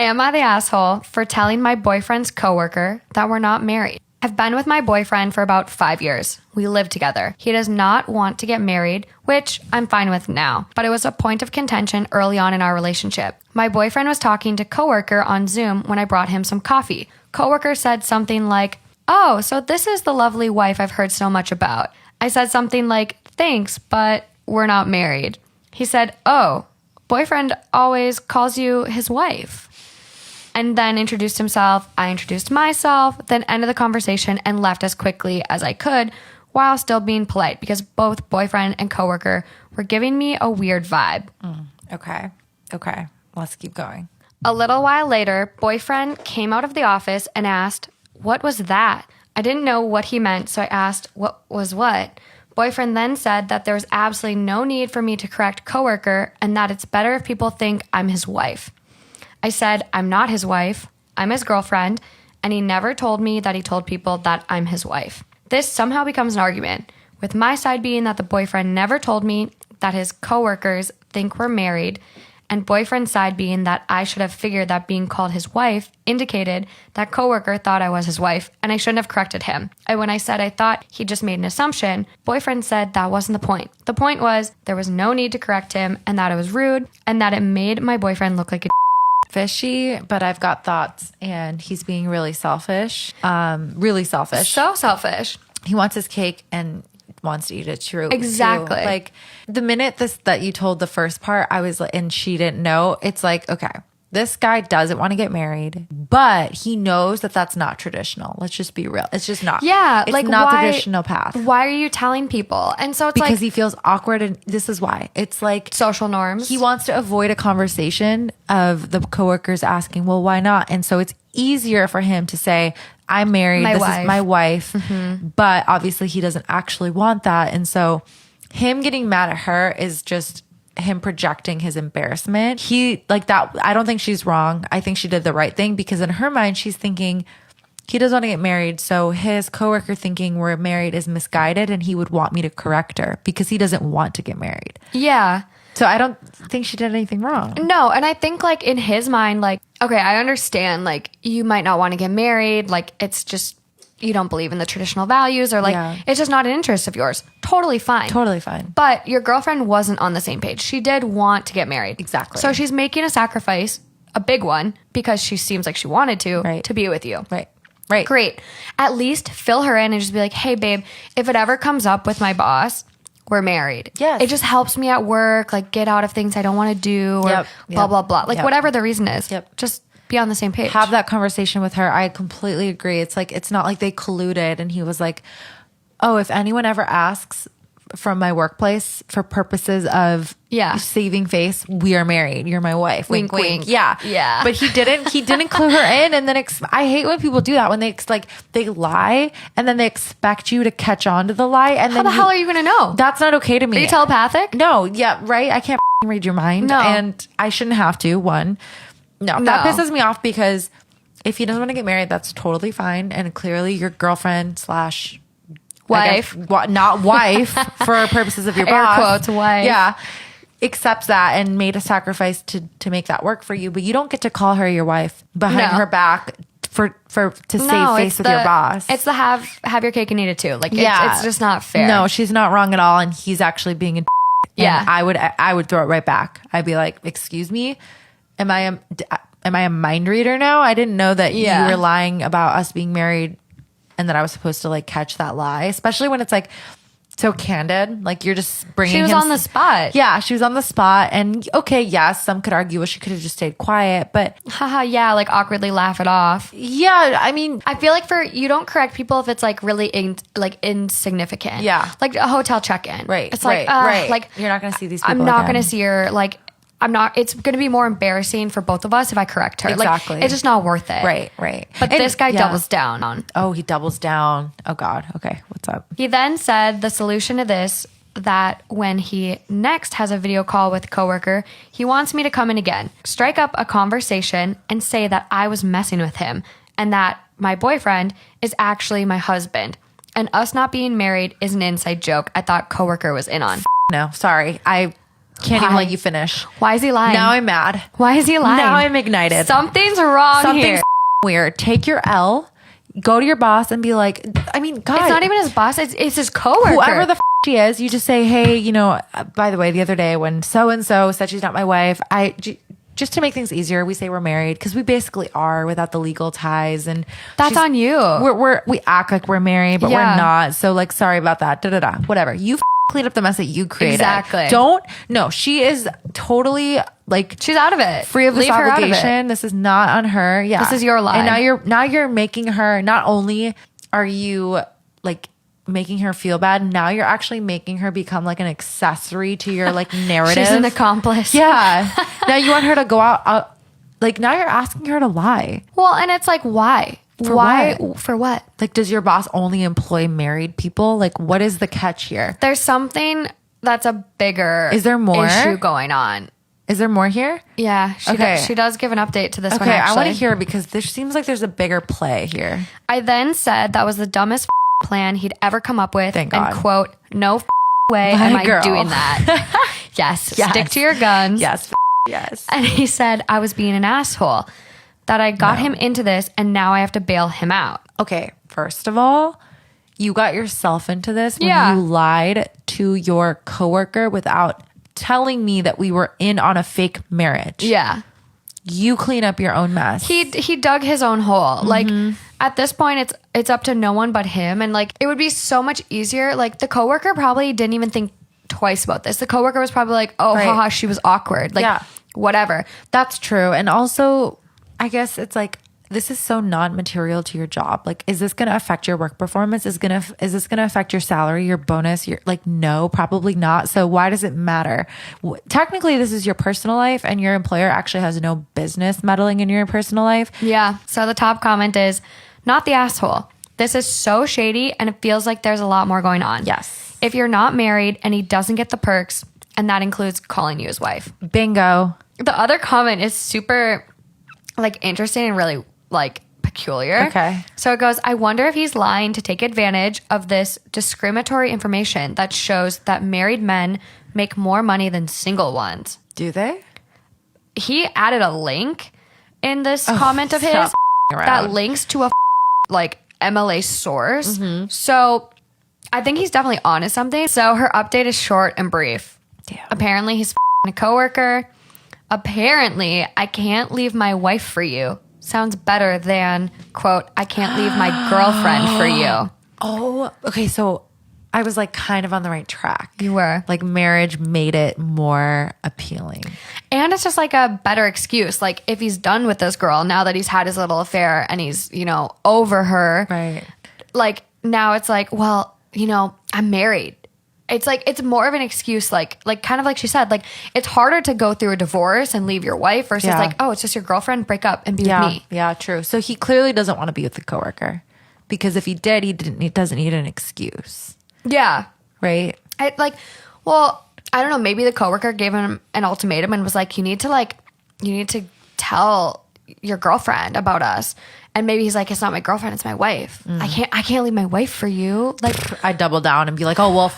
Am I the asshole for telling my boyfriend's coworker that we're not married? I've been with my boyfriend for about 5 years. We live together. He does not want to get married, which I'm fine with now, but it was a point of contention early on in our relationship. My boyfriend was talking to coworker on Zoom when I brought him some coffee. Coworker said something like, "Oh, so this is the lovely wife I've heard so much about." I said something like, "Thanks, but we're not married." He said, "Oh, boyfriend always calls you his wife." And then introduced himself. I introduced myself, then ended the conversation and left as quickly as I could while still being polite because both boyfriend and coworker were giving me a weird vibe. Okay. Let's keep going. A little while later, boyfriend came out of the office and asked, "What was that?" I didn't know what he meant, so I asked, "What was what?" Boyfriend then said that there was absolutely no need for me to correct coworker and that it's better if people think I'm his wife. I said, "I'm not his wife. I'm his girlfriend." And he never told me that he told people that I'm his wife. This somehow becomes an argument, with my side being that the boyfriend never told me that his coworkers think we're married, and boyfriend's side being that I should have figured that being called his wife indicated that coworker thought I was his wife, and I shouldn't have corrected him. And when I said I thought he just made an assumption, boyfriend said that wasn't the point. The point was there was no need to correct him, and that it was rude, and that it made my boyfriend look like a fishy, but I've got thoughts, and he's being really selfish. Really selfish. So selfish. He wants his cake and wants to eat it too. Exactly. Like the minute that you told the first part, I was like, and she didn't know. It's like, okay, this guy doesn't want to get married, but he knows that that's not traditional. Let's just be real. It's just not. Yeah. It's like not the why, traditional path. Why are you telling people? And so it's because like, he feels awkward, and this is why. It's like social norms. He wants to avoid a conversation of the coworkers asking, well, why not? And so it's easier for him to say, I'm married. This is my wife. Mm-hmm. But obviously he doesn't actually want that. And so him getting mad at her is just him projecting his embarrassment. He like that. I don't think she's wrong. I think she did the right thing because in her mind, she's thinking he doesn't want to get married. So his coworker thinking we're married is misguided and he would want me to correct her because he doesn't want to get married. Yeah. So I don't think she did anything wrong. No. And I think like in his mind, like, okay, I understand like you might not want to get married. Like it's just, you don't believe in the traditional values or like, it's just not an interest of yours. Totally fine. Totally fine. But your girlfriend wasn't on the same page. She did want to get married. Exactly. So she's making a sacrifice, a big one, because she seems like she wanted to be with you. Right. Right. Great. At least fill her in and just be like, hey, babe, if it ever comes up with my boss, we're married. Yes. It just helps me at work, like get out of things I don't want to do or blah, blah, blah. Like whatever the reason is. Just be on the same page. Have that conversation with her. I completely agree. It's like, it's not like they colluded and he was like, oh, if anyone ever asks from my workplace for purposes of saving face, we are married. You're my wife. Wink, wink. Yeah. Yeah. But he didn't clue her in. And then I hate when people do that when they lie and then they expect you to catch on to the lie. And how the hell are you going to know? That's not okay to me. Are you telepathic? No. Yeah. Right. I can't read your mind. No. And I shouldn't have to. No, that pisses me off because if he doesn't want to get married, that's totally fine. And clearly your girlfriend / wife, not wife for purposes of your boss. Air quotes, wife. Yeah. Accepts that and made a sacrifice to make that work for you. But you don't get to call her your wife behind her back to save face with your boss. It's the have your cake and eat it too. Like it's just not fair. No, she's not wrong at all. And he's actually being a and I would throw it right back. I'd be like, excuse me, am I a mind reader now? I didn't know that you were lying about us being married and that I was supposed to like catch that lie, especially when it's like so candid. Like you're just bringing him. She was on the spot. Yeah, she was on the spot. And okay, yes, some could argue, well, she could have just stayed quiet, but. Haha, yeah, like awkwardly laugh it off. Yeah, I mean. I feel like you don't correct people if it's like really insignificant. Yeah. Like a hotel check-in. Right. It's like, right. Like. You're not going to see these people I'm not again. going to see her, like. It's going to be more embarrassing for both of us if I correct her. Exactly. Like, it's just not worth it. Right. But this guy doubles down on. Oh, he doubles down. Oh, God. Okay. What's up? He then said the solution to this, that when he next has a video call with a coworker, he wants me to come in again, strike up a conversation, and say that I was messing with him and that my boyfriend is actually my husband. And us not being married is an inside joke I thought coworker was in on. No, sorry. Can't even let you finish. Why is he lying? Now I'm mad. Why is he lying? Now I'm ignited. Something's wrong here. Something's weird. Take your L. Go to your boss and be like, I mean, God. It's not even his boss. It's his coworker. Whoever the she is, you just say, hey, you know, by the way, the other day when so-and-so said she's not my wife, just to make things easier, we say we're married because we basically are without the legal ties, and that's on you. We act like we're married, but we're not. So like, sorry about that. Whatever. You clean up the mess that you created. Exactly. No, she is totally like she's out of it. Free of this obligation. This is not on her. Yeah, this is your lie. And now you're making her. Not only are you like making her feel bad, now you're actually making her become like an accessory to your like narrative. She's an accomplice. Yeah. Now you want her to go out like now you're asking her to lie. Well, and it's like why? For what? Like, does your boss only employ married people? Like, what is the catch here? There's something that's a bigger is there more issue going on. Is there more here? Yeah. She does give an update to this one, actually. I want to hear because there seems like there's a bigger play here. I then said that was the dumbest plan he'd ever come up with. Thank God. And quote, no way am I doing that. Yes. Stick to your guns. Yes. Yes. And he said I was being an asshole, that I got him into this and now I have to bail him out. Okay. First of all, you got yourself into this when you lied to your coworker without telling me that we were in on a fake marriage. Yeah. You clean up your own mess. He dug his own hole. Mm-hmm. Like at this point it's up to no one but him, and like it would be so much easier. Like the coworker probably didn't even think twice about this. The coworker was probably like, oh, haha, she was awkward. Like whatever. That's true. And also I guess it's like this is so non-material to your job. Like, is this going to affect your work performance? Is this going to affect your salary, your bonus? No, probably not. So why does it matter? Technically, this is your personal life and your employer actually has no business meddling in your personal life. Yeah. So the top comment is, not the asshole. This is so shady and it feels like there's a lot more going on. Yes. If you're not married and he doesn't get the perks, and that includes calling you his wife. Bingo. The other comment is super like interesting and really like peculiar. Okay. So it goes, I wonder if he's lying to take advantage of this discriminatory information that shows that married men make more money than single ones. Do they? He added a link in this comment of his that links to a like MLA source. Mm-hmm. So I think he's definitely onto something. So her update is short and brief. Damn. Apparently he's a coworker. Apparently I can't leave my wife for you. Sounds better than, quote, I can't leave my girlfriend for you. Oh, okay. So I was like kind of on the right track. You were. Like marriage made it more appealing. And it's just like a better excuse. Like if he's done with this girl, now that he's had his little affair and he's, over her. Right. Like now it's like, well, I'm married. It's like, it's more of an excuse, like kind of like she said, like it's harder to go through a divorce and leave your wife versus like, oh, it's just your girlfriend, break up and be with me. Yeah, true. So he clearly doesn't want to be with the coworker because if he did, he doesn't need an excuse. Yeah. Right. I don't know. Maybe the coworker gave him an ultimatum and was like, you need to tell your girlfriend about us. And maybe he's like, it's not my girlfriend, it's my wife. I can't leave my wife for you. Like I double down and be like, oh, well,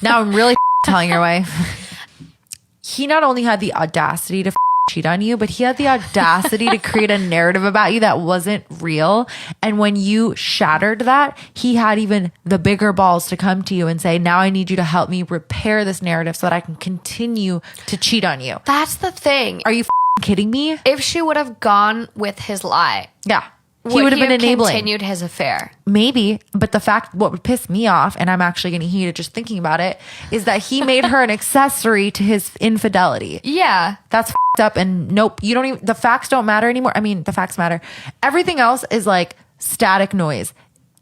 now I'm really telling your wife. He not only had the audacity to cheat on you, but he had the audacity to create a narrative about you that wasn't real. And when you shattered that, he had even the bigger balls to come to you and say, now I need you to help me repair this narrative so that I can continue to cheat on you. That's the thing. Are you kidding me? If she would have gone with his lie. Yeah. He would have been enabling. Continued his affair. Maybe, but what would piss me off, and I'm actually getting heated just thinking about it, is that he made her an accessory to his infidelity. Yeah. That's up, and nope, the facts don't matter anymore. I mean, the facts matter. Everything else is like static noise.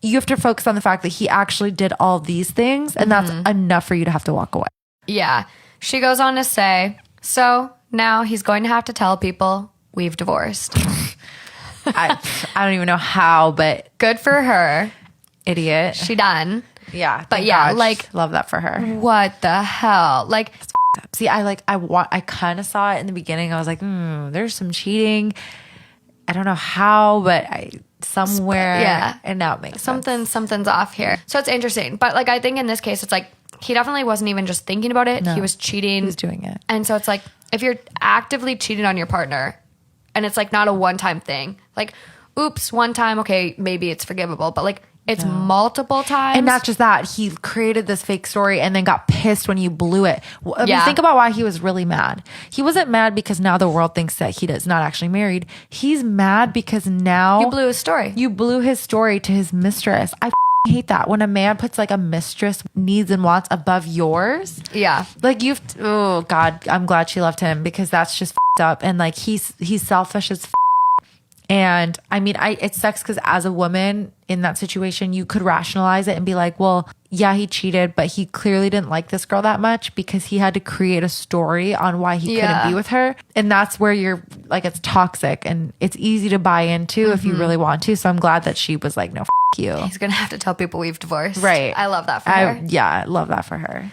You have to focus on the fact that he actually did all these things, and that's enough for you to have to walk away. Yeah. She goes on to say, so now he's going to have to tell people we've divorced. I don't even know how, but good for her. Idiot. She done. Yeah. But yeah, God, like love that for her. What the hell? Like, see, I kind of saw it in the beginning. I was like, there's some cheating. I don't know how, but somewhere. Yeah. And now it makes sense. Something's off here. So it's interesting. But like, I think in this case, it's like he definitely wasn't even just thinking about it. No, he was cheating. He was doing it. And so it's like, if you're actively cheating on your partner and it's like not a one-time thing, like, oops, one time, okay, maybe it's forgivable, but like it's multiple times. And not just that, he created this fake story and then got pissed when you blew it. I mean, think about why he was really mad. He wasn't mad because now the world thinks that he is not actually married. He's mad because now you blew his story. You blew his story to his mistress. I hate that when a man puts like a mistress needs and wants above yours. Yeah. Like oh God, I'm glad she left him because that's just up. And like he's selfish as and I mean, it sucks because as a woman in that situation, you could rationalize it and be like, well, yeah, he cheated, but he clearly didn't like this girl that much because he had to create a story on why he couldn't be with her. And that's where you're like, it's toxic and it's easy to buy into if you really want to. So I'm glad that she was like, no, you. He's going to have to tell people we've divorced. Right. I love that for her. Yeah, I love that for her.